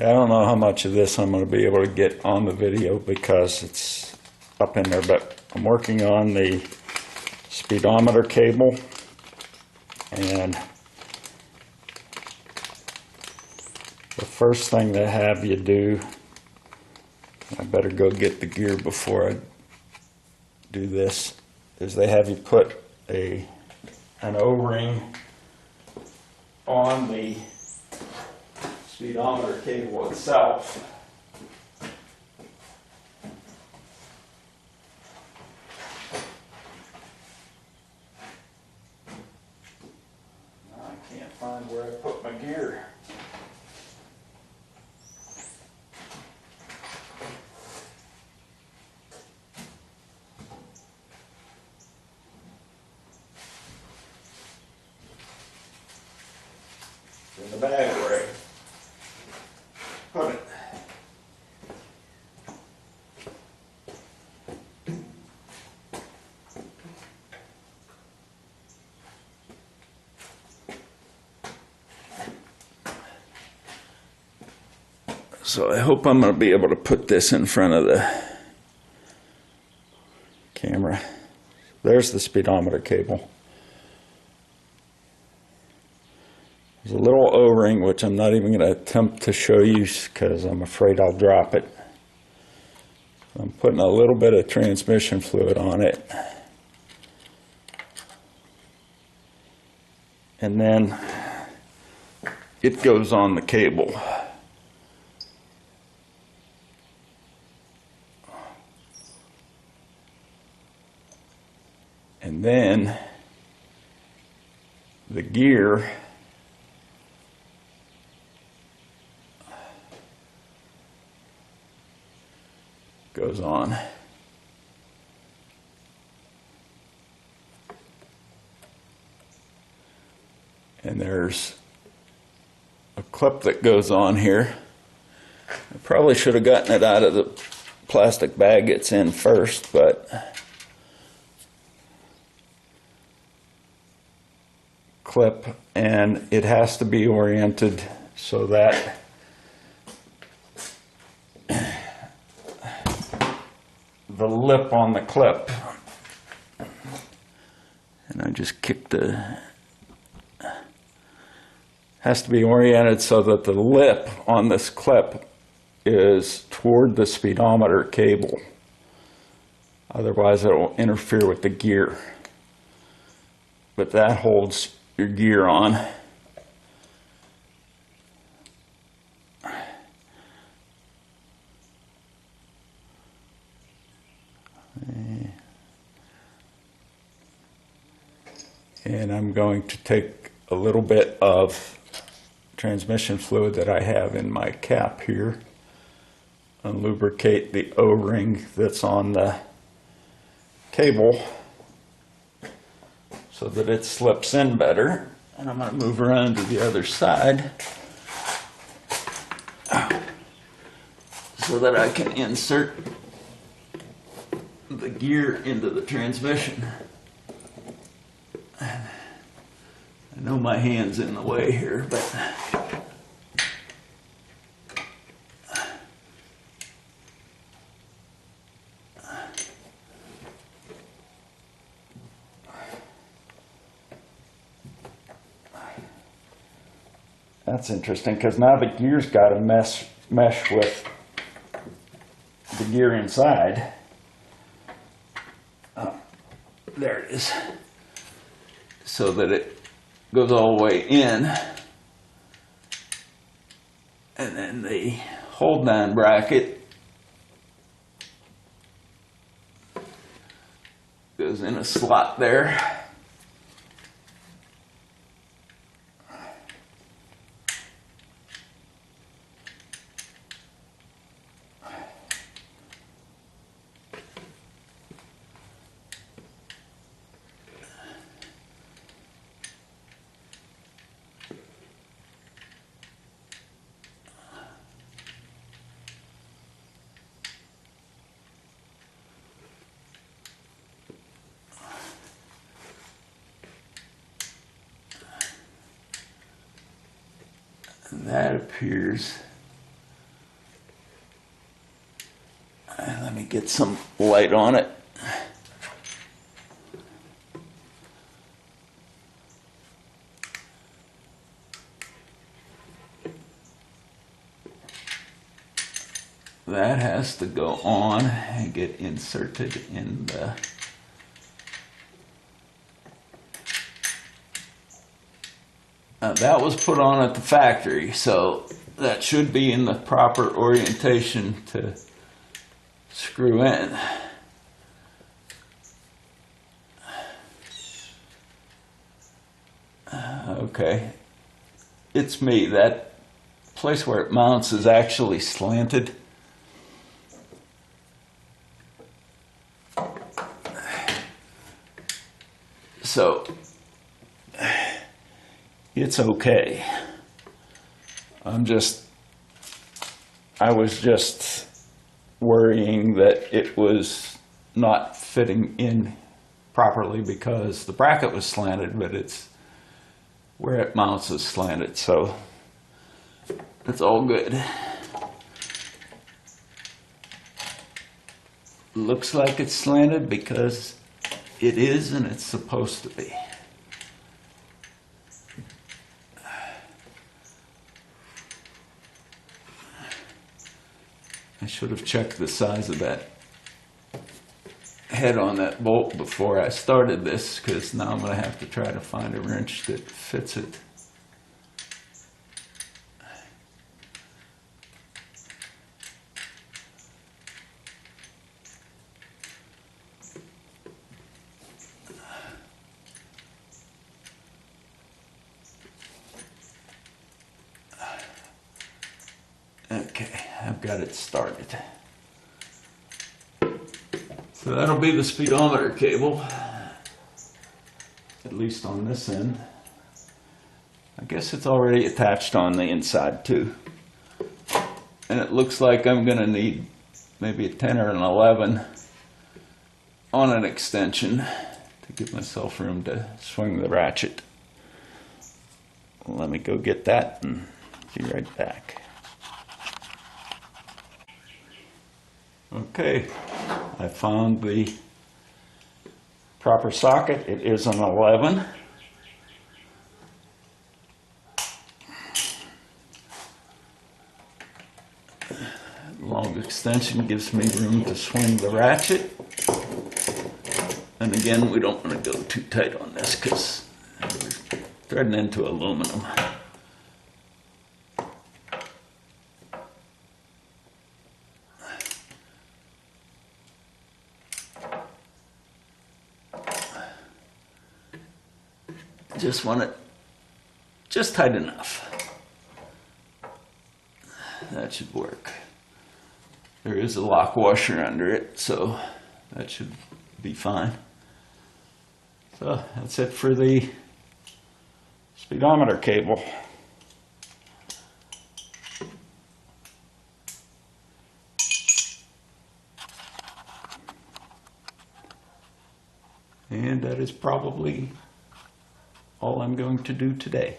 I don't know how much of this I'm going to be able to get on the video because it's up in there, but I'm working on the speedometer cable, and the first thing they have you do, I better go get the gear before I do this, is they have you put an O-ring on the speedometer cable itself. Now I can't find where I put my gear. It's in the bag where I put it. So I hope I'm going to be able to put this in front of the camera. There's the speedometer cable. There's a little O-ring, which I'm not even going to attempt to show you because I'm afraid I'll drop it. I'm putting a little bit of transmission fluid on it. And then it goes on the cable. And then the gear goes on. And there's a clip that goes on here. I probably should have gotten it out of the plastic bag it's in first, but clip, and it has to be oriented so that the lip on the clip, and I just kicked has to be oriented so that the lip on this clip is toward the speedometer cable. Otherwise it will interfere with the gear. But that holds your gear on. And I'm going to take a little bit of transmission fluid that I have in my cap here and lubricate the O-ring that's on the cable so that it slips in better. And I'm going to move around to the other side so that I can insert the gear into the transmission. I know my hand's in the way here, but that's interesting because now the gear's got to mesh with the gear inside. Oh, there it is. So that it goes all the way in, and then the hold-down bracket goes in a slot there. And that appears Let me get some light on it. That has to go on and get inserted in the that was put on at the factory, so that should be in the proper orientation to screw in. Okay, it's me. That place where it mounts is actually slanted. So it's okay. I was just worrying that it was not fitting in properly because the bracket was slanted, but it's where it mounts is slanted, so it's all good. Looks like it's slanted because it is, and it's supposed to be. I should have checked the size of that head on that bolt before I started this, because now I'm going to have to try to find a wrench that fits it. Okay, I've got it started. So that'll be the speedometer cable, at least on this end. I guess it's already attached on the inside too. And it looks like I'm going to need maybe a 10 or an 11 on an extension to give myself room to swing the ratchet. Let me go get that and be right back. Okay, I found the proper socket. It is an 11. Long extension gives me room to swing the ratchet. And again, we don't want to go too tight on this because we're threading into aluminum. Just want it just tight enough. That should work. There is a lock washer under it, so that should be fine. So that's it for the speedometer cable. And that is probably all I'm going to do today.